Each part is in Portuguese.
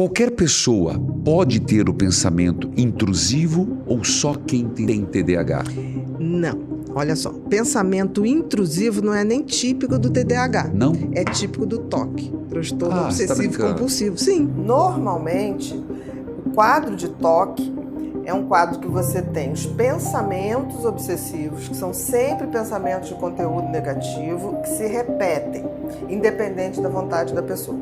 Qualquer pessoa pode ter o pensamento intrusivo ou só quem tem TDAH? Não. Olha só, pensamento intrusivo não é nem típico do TDAH. Não? É típico do TOC, transtorno você tá obsessivo brincando. compulsivo. Sim. Normalmente, o quadro de TOC é um quadro que você tem os pensamentos obsessivos, que são sempre pensamentos de conteúdo negativo, que se repetem, independente da vontade da pessoa.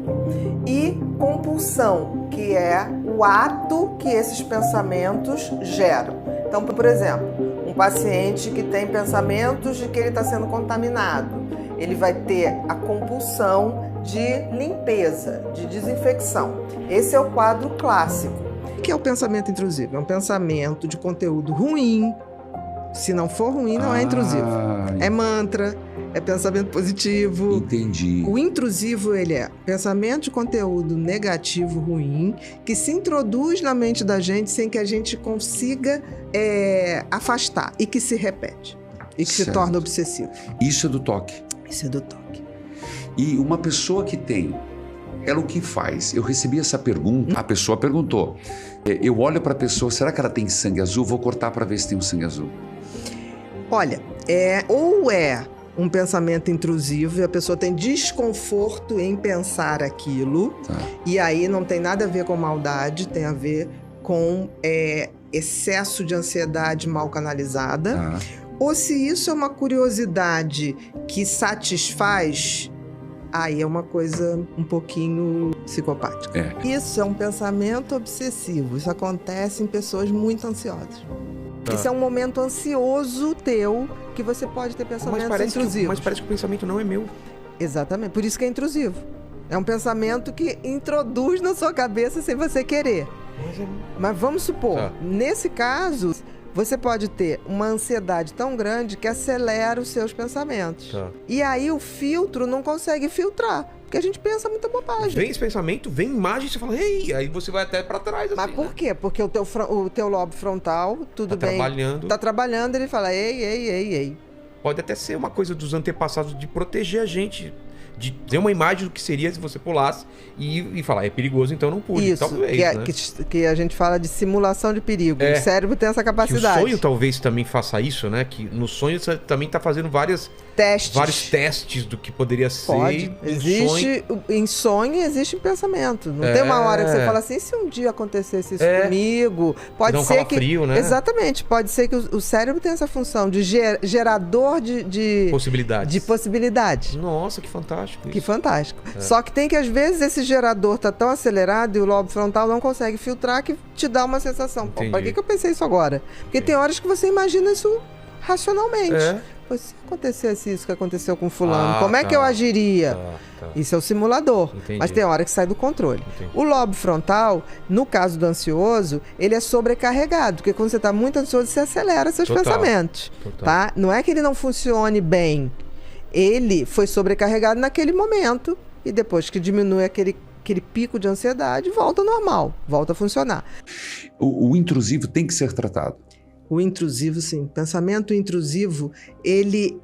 E compulsão, que é o ato que esses pensamentos geram. Então, por exemplo, um paciente que tem pensamentos de que ele está sendo contaminado, ele vai ter a compulsão de limpeza, de desinfecção. Esse é o quadro clássico. O que é o pensamento intrusivo? É um pensamento de conteúdo ruim. Se não for ruim, não é intrusivo. É mantra, é pensamento positivo. Entendi. O intrusivo, ele é pensamento de conteúdo negativo, ruim, que se introduz na mente da gente sem que a gente consiga afastar e que se repete. E que se torna obsessivo. Isso é do TOC. Isso é do TOC. E uma pessoa que tem, ela o que faz? Eu recebi essa pergunta, a pessoa perguntou, eu olho para a pessoa, será que ela tem sangue azul? Vou cortar para ver se tem um sangue azul. Olha, ou é um pensamento intrusivo e a pessoa tem desconforto em pensar aquilo, e aí não tem nada a ver com maldade, tem a ver com excesso de ansiedade mal canalizada, ou se isso é uma curiosidade que satisfaz, aí é uma coisa um pouquinho psicopática. Isso é um pensamento obsessivo, isso acontece em pessoas muito ansiosas. Esse é um momento ansioso teu que você pode ter pensamentos intrusivos. Mas parece que o pensamento não é meu. Exatamente, por isso que é intrusivo. É um pensamento que introduz na sua cabeça sem você querer. Mas vamos supor, nesse caso, você pode ter uma ansiedade tão grande que acelera os seus pensamentos. E aí o filtro não consegue filtrar. Porque a gente pensa muita bobagem. Vem esse pensamento, vem imagem, você fala, ei, aí você vai até pra trás. Mas por quê? Porque o teu lobo frontal, tudo bem, tá trabalhando, ele fala, ei. Pode até ser uma coisa dos antepassados de proteger a gente, de ter uma imagem do que seria se você pulasse e falar, é perigoso, então não pule. Isso, talvez, que a gente fala de simulação de perigo. O cérebro tem essa capacidade. Que o sonho talvez também faça isso, né? Que no sonho você também tá fazendo vários testes do que poderia ser. Pode. Em sonho existe em pensamento. Não tem uma hora que você fala assim, e se um dia acontecesse isso comigo? Pode ser que... frio, né? Exatamente. Pode ser que o cérebro tenha essa função de gerador de possibilidades. De possibilidades. Nossa, que fantástico isso. Que fantástico. Só que tem que, às vezes, esse gerador tá tão acelerado e o lobo frontal não consegue filtrar que te dá uma sensação. Pô, pra que eu pensei isso agora? Porque tem horas que você imagina isso racionalmente. Se acontecesse isso que aconteceu com fulano, como é que eu agiria? Isso é o simulador. Entendi. Mas tem hora que sai do controle. Entendi. O lobo frontal, no caso do ansioso, ele é sobrecarregado. Porque quando você está muito ansioso, você acelera seus pensamentos. Tá? Não é que ele não funcione bem. Ele foi sobrecarregado naquele momento. E depois que diminui aquele pico de ansiedade, volta ao normal. Volta a funcionar. O intrusivo tem que ser tratado. O intrusivo, sim. Pensamento intrusivo, ele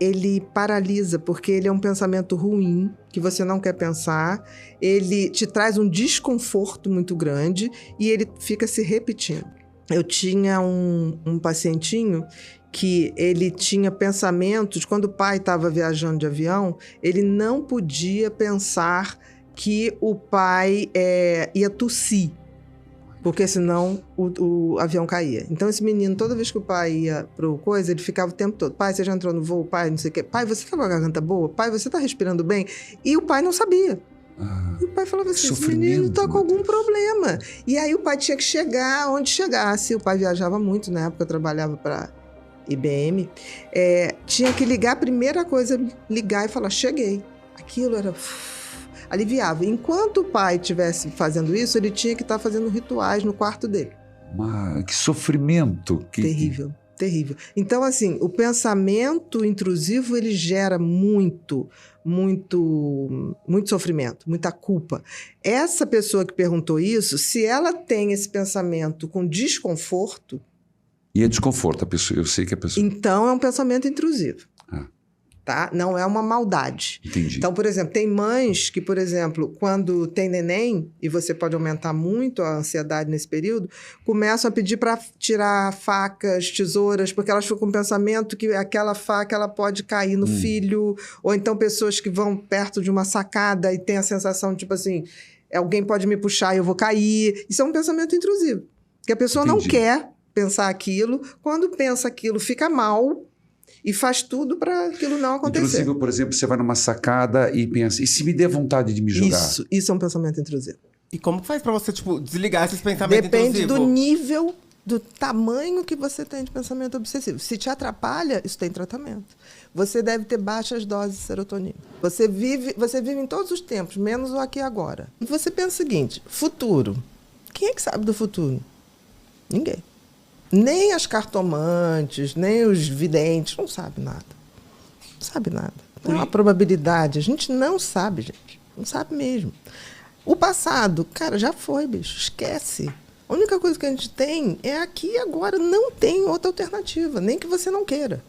paralisa, porque ele é um pensamento ruim, que você não quer pensar, ele te traz um desconforto muito grande e ele fica se repetindo. Eu tinha um pacientinho que ele tinha pensamentos, quando o pai estava viajando de avião, ele não podia pensar que o pai ia tossir, porque senão o avião caía. Então esse menino, toda vez que o pai ia pro coisa, ele ficava o tempo todo, pai, você já entrou no voo? Pai, não sei o quê. Pai, você tá com a garganta boa? Pai, você tá respirando bem? E o pai não sabia. E o pai falava assim, esse menino tá com algum problema. E aí o pai tinha que chegar onde chegasse. O pai viajava muito, na época eu trabalhava para IBM. Tinha que ligar, a primeira coisa, ligar e falar, cheguei. Aquilo era... aliviava. Enquanto o pai estivesse fazendo isso, ele tinha que estar fazendo rituais no quarto dele. Que sofrimento. Terrível, terrível. Então, assim, o pensamento intrusivo, ele gera muito sofrimento, muita culpa. Essa pessoa que perguntou isso, se ela tem esse pensamento com desconforto... E é desconforto, a pessoa, eu sei que a pessoa... Então, é um pensamento intrusivo. tá? Não é uma maldade. Entendi. Então, por exemplo, tem mães que, por exemplo, quando tem neném, e você pode aumentar muito a ansiedade nesse período, começam a pedir para tirar facas, tesouras, porque elas ficam com o pensamento que aquela faca ela pode cair no filho, ou então pessoas que vão perto de uma sacada e tem a sensação, tipo assim, alguém pode me puxar e eu vou cair. Isso é um pensamento intrusivo, que a pessoa não quer pensar aquilo, quando pensa aquilo fica mal, e faz tudo para aquilo não acontecer. Intrusivo, por exemplo, você vai numa sacada e pensa, e se me der vontade de me jogar? Isso é um pensamento intrusivo. E como que faz pra você, tipo, desligar esses pensamentos Depende intrusivos? do nível, do tamanho que você tem de pensamento obsessivo. Se te atrapalha, isso tem tratamento. Você deve ter baixas doses de serotonina. Você vive em todos os tempos, menos o aqui e agora. E você pensa o seguinte, futuro. Quem é que sabe do futuro? Ninguém. Nem as cartomantes, nem os videntes, não sabem nada. Não sabe nada. Tem uma probabilidade. A gente não sabe, gente. Não sabe mesmo. O passado, cara, já foi, bicho. Esquece. A única coisa que a gente tem é aqui e agora. Não tem outra alternativa, nem que você não queira.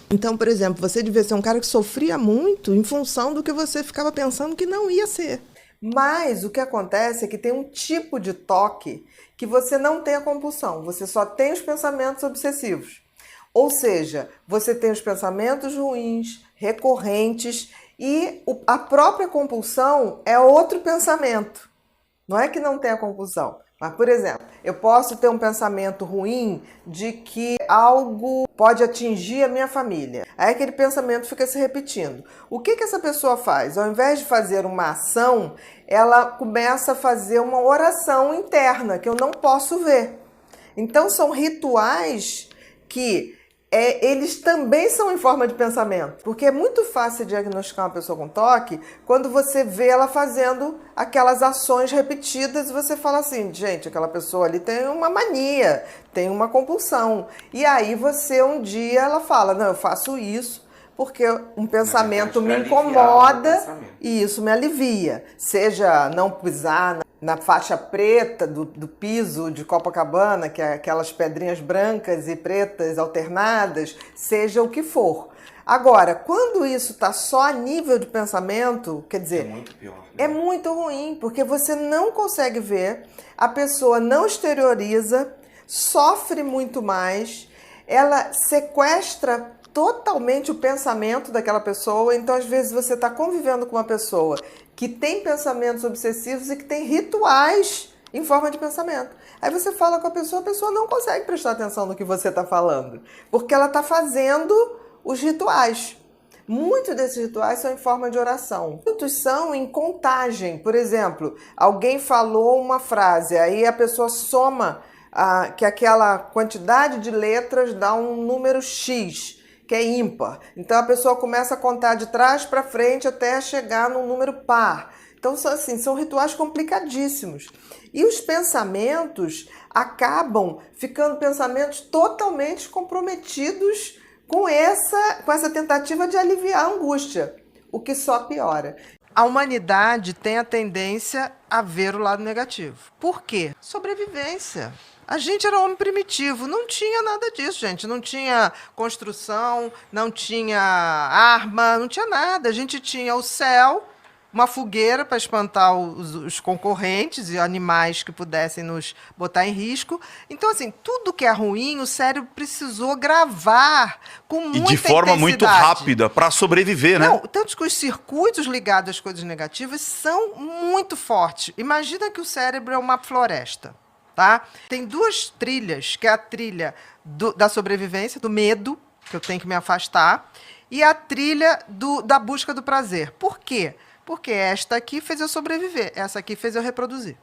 Então, por exemplo, você devia ser um cara que sofria muito em função do que você ficava pensando que não ia ser. Mas o que acontece é que tem um tipo de toque que você não tem a compulsão, você só tem os pensamentos obsessivos. Ou seja, você tem os pensamentos ruins, recorrentes, e a própria compulsão é outro pensamento. Não é que não tem a compulsão. Mas, por exemplo, eu posso ter um pensamento ruim de que algo pode atingir a minha família. Aí aquele pensamento fica se repetindo. O que essa pessoa faz? Ao invés de fazer uma ação, ela começa a fazer uma oração interna que eu não posso ver. Então, são rituais que eles também são em forma de pensamento. Porque é muito fácil diagnosticar uma pessoa com toque quando você vê ela fazendo aquelas ações repetidas e você fala assim, gente, aquela pessoa ali tem uma mania, tem uma compulsão. E aí você, um dia, ela fala, não, eu faço isso porque um pensamento me incomoda e isso me alivia. Seja não pisar na faixa preta do piso de Copacabana, que é aquelas pedrinhas brancas e pretas alternadas, seja o que for. Agora, quando isso está só a nível de pensamento, quer dizer, é muito pior, né? É muito ruim, porque você não consegue ver, a pessoa não exterioriza, sofre muito mais, ela sequestra totalmente o pensamento daquela pessoa. Então, às vezes, você está convivendo com uma pessoa que tem pensamentos obsessivos e que tem rituais em forma de pensamento. Aí você fala com a pessoa não consegue prestar atenção no que você está falando, porque ela está fazendo os rituais. Muitos desses rituais são em forma de oração. Muitos são em contagem. Por exemplo, alguém falou uma frase, aí a pessoa soma que aquela quantidade de letras dá um número X, que é ímpar. Então a pessoa começa a contar de trás para frente até chegar num número par. Então são rituais complicadíssimos. E os pensamentos acabam ficando pensamentos totalmente comprometidos com essa tentativa de aliviar a angústia, o que só piora. A humanidade tem a tendência a ver o lado negativo. Por quê? Sobrevivência. A gente era homem primitivo, não tinha nada disso, gente. Não tinha construção, não tinha arma, não tinha nada. A gente tinha o céu, uma fogueira para espantar os concorrentes e animais que pudessem nos botar em risco. Então, assim, tudo que é ruim, o cérebro precisou gravar com muita intensidade. E de forma muito rápida, para sobreviver, né? Não, tanto que os circuitos ligados às coisas negativas são muito fortes. Imagina que o cérebro é uma floresta. Tá? Tem duas trilhas, que é a trilha da sobrevivência, do medo, que eu tenho que me afastar, e a trilha da busca do prazer. Por quê? Porque esta aqui fez eu sobreviver, essa aqui fez eu reproduzir.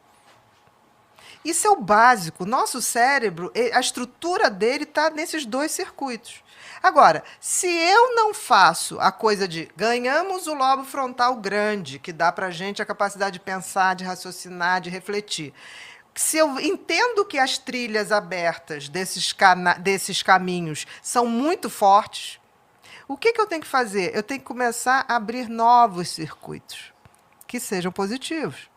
Isso é o básico. Nosso cérebro, a estrutura dele está nesses dois circuitos. Agora, se eu não faço a coisa de ganhamos o lobo frontal grande, que dá para a gente a capacidade de pensar, de raciocinar, de refletir, se eu entendo que as trilhas abertas desses caminhos são muito fortes, o que eu tenho que fazer? Eu tenho que começar a abrir novos circuitos que sejam positivos.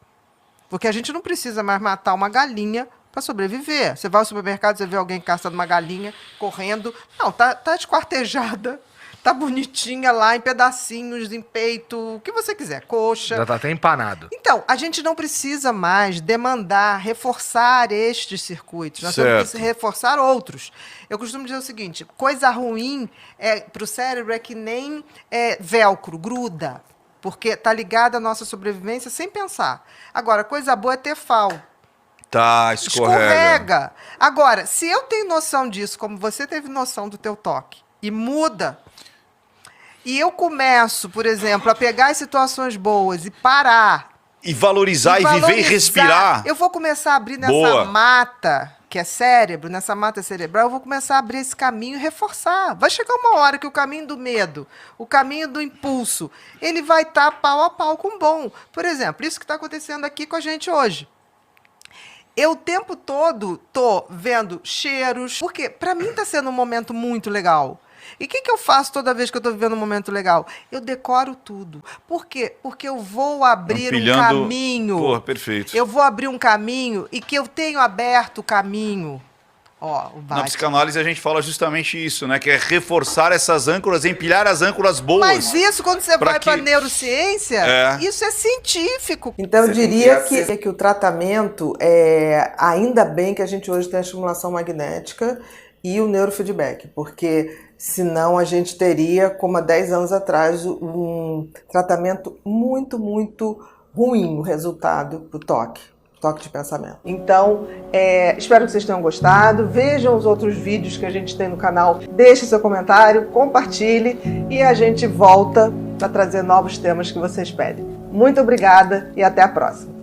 Porque a gente não precisa mais matar uma galinha para sobreviver. Você vai ao supermercado, você vê alguém caçando uma galinha, correndo. Não, tá esquartejada, tá bonitinha lá em pedacinhos, em peito, o que você quiser, coxa. Já tá até empanado. Então, a gente não precisa mais demandar, reforçar estes circuitos. Nós temos que reforçar outros. Eu costumo dizer o seguinte, coisa ruim para o cérebro é que nem velcro, gruda, porque tá ligada à nossa sobrevivência sem pensar. Agora, coisa boa é ter FAO. Tá, escorrega. Agora, se eu tenho noção disso, como você teve noção do teu toque, e muda, e eu começo, por exemplo, a pegar as situações boas e parar... E valorizar, e viver e respirar. Eu vou começar a abrir nessa mata, que é cérebro, nessa mata cerebral, eu vou começar a abrir esse caminho e reforçar. Vai chegar uma hora que o caminho do medo, o caminho do impulso, ele vai estar pau a pau com o bom. Por exemplo, isso que está acontecendo aqui com a gente hoje. Eu o tempo todo tô vendo cheiros, porque para mim está sendo um momento muito legal. E o que eu faço toda vez que eu estou vivendo um momento legal? Eu decoro tudo. Por quê? Porque eu vou abrir um caminho. Pô, perfeito. Eu vou abrir um caminho e que eu tenho aberto o caminho. Ó, o Na psicanálise a gente fala justamente isso, né? Que é reforçar essas âncoras, empilhar as âncoras boas. Mas isso, quando você vai para a neurociência, isso é científico. Então, eu diria que o tratamento ainda bem que a gente hoje tem a estimulação magnética e o neurofeedback, porque senão a gente teria, como há 10 anos atrás, um tratamento muito, muito ruim, o resultado do toque de pensamento. Então, espero que vocês tenham gostado, vejam os outros vídeos que a gente tem no canal, deixe seu comentário, compartilhe e a gente volta para trazer novos temas que vocês pedem. Muito obrigada e até a próxima.